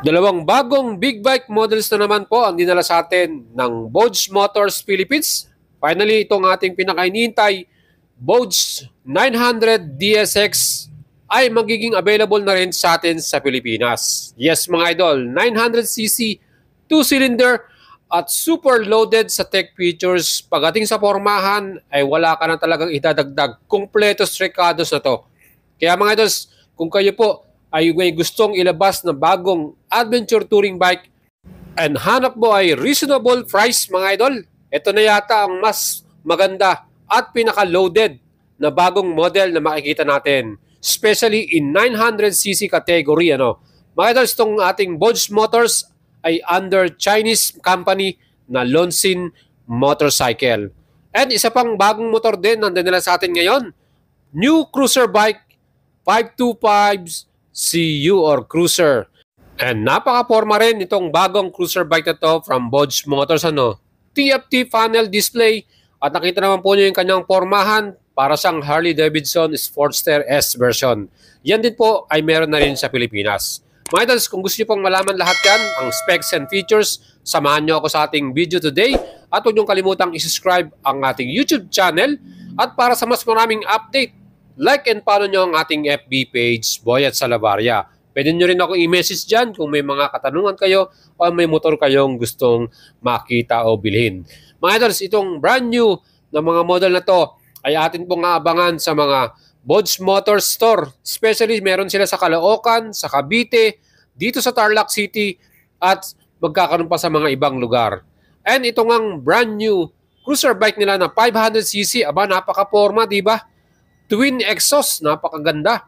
Dalawang bagong big bike models na naman po ang dinala sa atin ng Boats Motors Philippines. Finally, itong ating pinakainintay, Boats 900 DSX ay magiging available na rin sa atin sa Pilipinas. Yes mga idol, 900cc, 2-cylinder at super loaded sa tech features. Pagdating sa pormahan ay wala ka na talagang idadagdag. Kumpleto strikados na to. Kaya mga idols, kung kayo po ay may gustong ilabas na bagong adventure touring bike and hanap mo ay reasonable price mga idol, ito na yata ang mas maganda at pinaka-loaded na bagong model na makikita natin. Especially in 900cc category. Mga idol, itong ating Boats Motors ay under Chinese company na Lonsin Motorcycle. And isa pang bagong motor din nandun nila sa atin ngayon. New cruiser bike 525 CU or Cruiser. And napaka-forma rin itong bagong cruiser bike na to from Boats Motors. TFT panel display at nakita naman po nyo yung kanyang formahan para siyang Harley Davidson Sportster S version. Yan din po ay meron na rin sa Pilipinas. Mga idols, kung gusto nyo pong malaman lahat yan, ang specs and features, samahan nyo ako sa ating video today at huwag nyo kalimutang isubscribe ang ating YouTube channel at para sa mas maraming update, like and follow nyo ang ating FB page, Boyet Salavarria. Pwede nyo rin ako i-message dyan kung may mga katanungan kayo o may motor kayong gustong makita o bilhin. Mga idols, itong brand new na mga model na to ay atin pong aabangan sa mga Boats Motors Store. Especially meron sila sa Caloocan, sa Cavite, dito sa Tarlac City at magkakaroon pa sa mga ibang lugar. And ito ngang brand new cruiser bike nila na 500cc. Aba, napaka-forma, diba? Twin exhaust, napakaganda.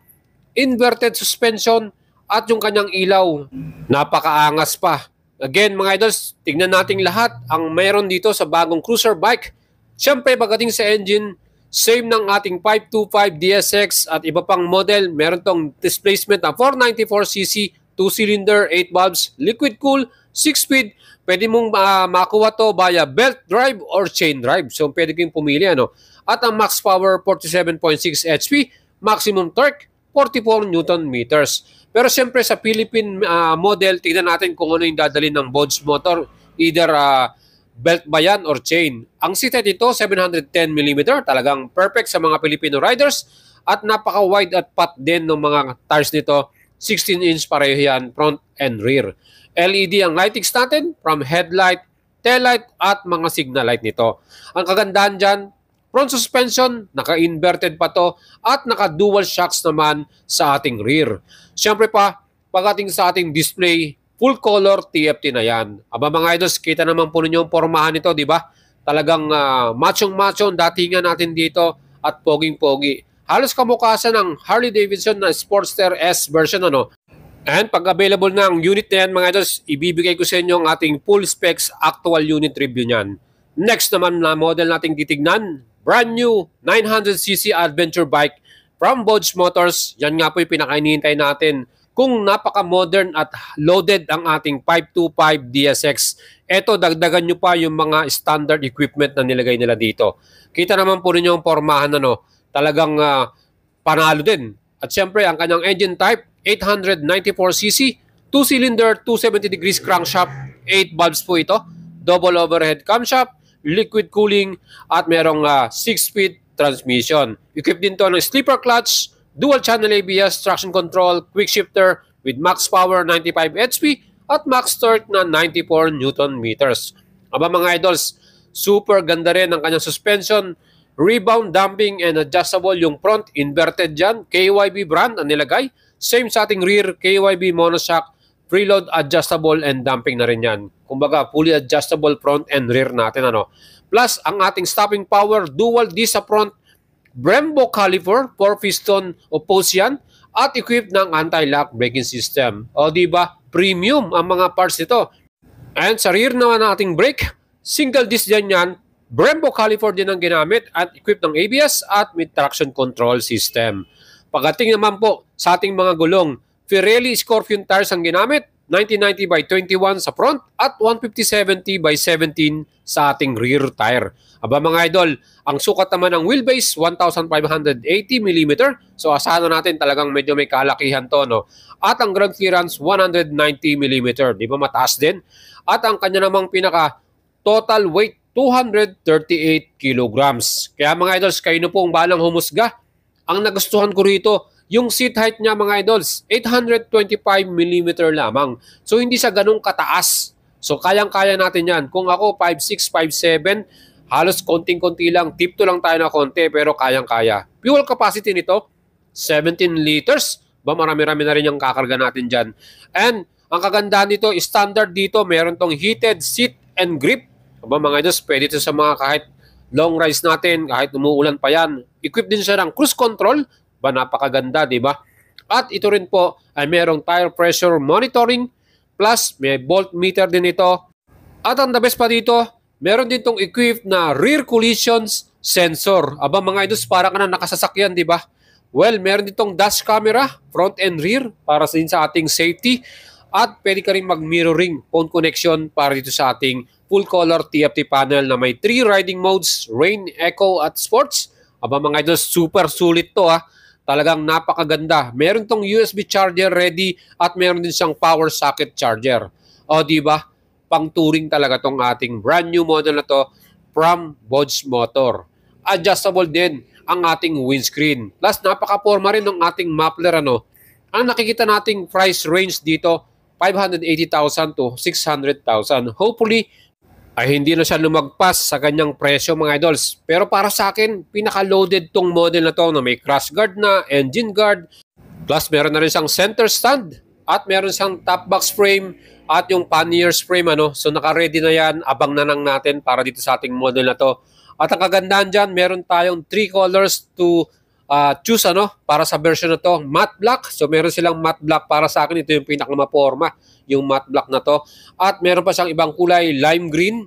Inverted suspension at yung kanyang ilaw, napakaangas pa. Again mga idols, tignan natin lahat ang meron dito sa bagong cruiser bike. Siyempre pagdating sa engine, same ng ating 525 DSX at iba pang model. Meron tong displacement na 494cc, 2-cylinder, 8 valves, liquid cool, 6-speed. Pwede mong makuha to via belt drive or chain drive. So pwede kayong pumili. At ang max power 47.6 HP, maximum torque 44 Newton meters. Pero siyempre sa Philippine model, tignan natin kung ano yung dadalhin ng Boats motor, either belt ba yan or chain. Ang seat height ito 710mm, talagang perfect sa mga Filipino riders at napaka-wide at fat din ng mga tires nito, 16-inch pareho yan, front and rear. LED ang lightings natin from headlight, taillight at mga signal light nito. Ang kagandahan dyan, front suspension, naka-inverted pa to at naka-dual shocks naman sa ating rear. Siyempre pa, pagdating sa ating display, full color TFT na yan. Aba mga idols, kita naman po ninyo yung pormahan nito, di ba? Talagang machong-macho datingan natin dito at poging-pogi. Halos kamukha ng Harley Davidson na Sportster S version. And pag available na ang unit na yan mga idols, ibibigay ko sa inyo ang ating full specs actual unit review niyan. Next naman na model nating titignan, brand new 900cc adventure bike from Boats Motors. Yan nga po yung pinakainihintay natin. Kung napaka-modern at loaded ang ating 525 DSX, eto dagdagan nyo pa yung mga standard equipment na nilagay nila dito. Kita naman po ninyo yung pormahan talagang panalo din. At syempre ang kanyang engine type, 894cc, 2-cylinder, 270 degrees crankshaft, 8 valves po ito, double overhead camshaft, liquid cooling at merong 6-speed transmission. Equipped din to ng sleeper clutch, dual channel ABS, traction control, quick shifter with max power 95 HP at max torque na 94 Newton meters. Aba mga idols, super ganda rin ang kanyang suspension, rebound, damping and adjustable yung front, inverted dyan, KYB brand ang nilagay. Same sa ating rear, KYB monoshock, preload, adjustable and damping na rin yan. Kumbaga, fully adjustable front and rear natin. Plus, ang ating stopping power, dual disc sa front, Brembo caliper, 4-piston oppose yan, at equipped ng anti-lock braking system. O diba, premium ang mga parts nito. And sa rear naman ng ating brake, single disc din yan, Brembo caliper din ang ginamit at equipped ng ABS at with traction control system. Pagdating naman po sa ating mga gulong, Pirelli Scorpion tires ang ginamit, 1990 by 21 sa front at 150/70 by 17 sa ating rear tire. Aba mga idol, ang sukat naman ng wheelbase 1,580 mm. So asahan natin talagang medyo may kalakihan to, no? At ang ground clearance 190 mm. Di ba mataas din? At ang kanya namang pinaka total weight 238 kilograms. Kaya mga idols, kayo na po ang balang humusga. Ang nagustuhan ko rito, yung seat height niya mga idols, 825 mm lamang. So hindi siya ganun kataas. So kayang-kaya natin yan. Kung ako 5'6", 5'7", halos konting-konti lang, tip to lang tayo na konti pero kayang-kaya. Fuel capacity nito, 17 liters. Ba marami-rami na rin yung kakarga natin dyan. And ang kagandahan dito, standard dito, meron tong heated seat and grip. Ba mga idols, pwede ito sa mga kahit long rides natin, kahit umuulan pa yan. Equipped din siya ng cruise control. Ba napakaganda, di ba? At ito rin po ay merong tire pressure monitoring. Plus, may voltmeter din ito. At ang the best pa dito, meron din itong equipped na rear collisions sensor. Aba mga idols, para ka na nakasasakyan, di ba? Well, meron ditong dash camera, front and rear, para din sa ating safety. At pwede ka rin mag-mirroring phone connection para dito sa ating full-color TFT panel na may 3 riding modes, rain, eco, at sports. Aba mga idols, super sulit to ha. Talagang napakaganda. Meron tong USB charger ready at meron din siyang power socket charger. O di ba? Pang-touring talaga tong ating brand new model na to from Bosch Motor. Adjustable din ang ating windscreen. Plus napaka-forma rin ng ating muffler ano. Ang nakikita nating price range dito 580,000 to 600,000. Hopefully ay hindi na siya lumagpas sa ganyang presyo mga idols. Pero para sa akin, pinaka-loaded tong model na to na may crash guard na, engine guard, plus meron na rin siyang center stand at meron siyang top box frame at yung panniers frame ano. So naka-ready na yan, abang na lang natin para dito sa ating model na to. At ang kagandahan dyan, meron tayong 3 colors to choose ano para sa version na to. Matte black, so meron silang matte black. Para sa akin ito yung pinakamaporma, yung matte black na to. At meron pa siyang ibang kulay, lime green.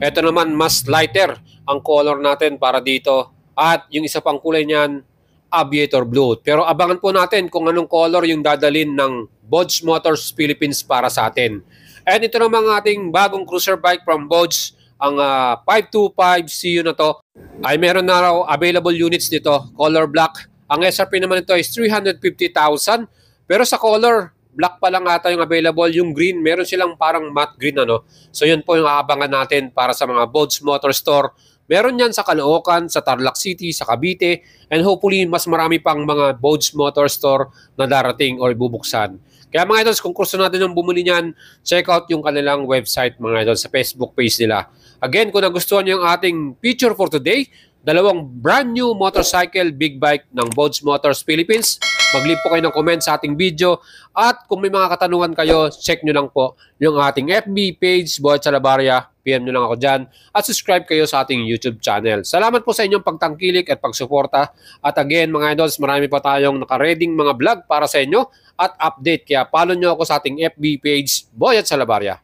Ito naman mas lighter ang color natin para dito. At yung isa pang kulay niyan, aviator blue. Pero abangan po natin kung anong color yung dadalhin ng Bosch Motors Philippines para sa atin. And ito naman ang ating bagong cruiser bike from Bosch, ang 525 CU na to. Ay meron na raw available units dito, color black. Ang SRP naman ito is 350,000. Pero sa color, black pa lang ata yung available. Yung green, meron silang parang matte green ano. So yun po yung aabangan natin para sa mga Bosch Motor Store. Meron yan sa Caloocan, sa Tarlac City, sa Cavite. And hopefully, mas marami pang mga Bosch Motor Store na darating o ibubuksan. Kaya mga idols, kung gusto natin yung bumili niyan, check out yung kanilang website mga idols sa Facebook page nila. Again, kung nagustuhan niyo yung ating feature for today, dalawang brand new motorcycle big bike ng Bosch Motors Philippines. Mag-leave po kayo ng comment sa ating video. At kung may mga katanungan kayo, check nyo lang po yung ating FB page, Boyet Salabarria. PM nyo lang ako dyan. At subscribe kayo sa ating YouTube channel. Salamat po sa inyong pagtangkilik at pagsuporta. At again, mga idols, marami pa tayong nakareading mga vlog para sa inyo at update. Kaya follow nyo ako sa ating FB page, Boyet Salabarria.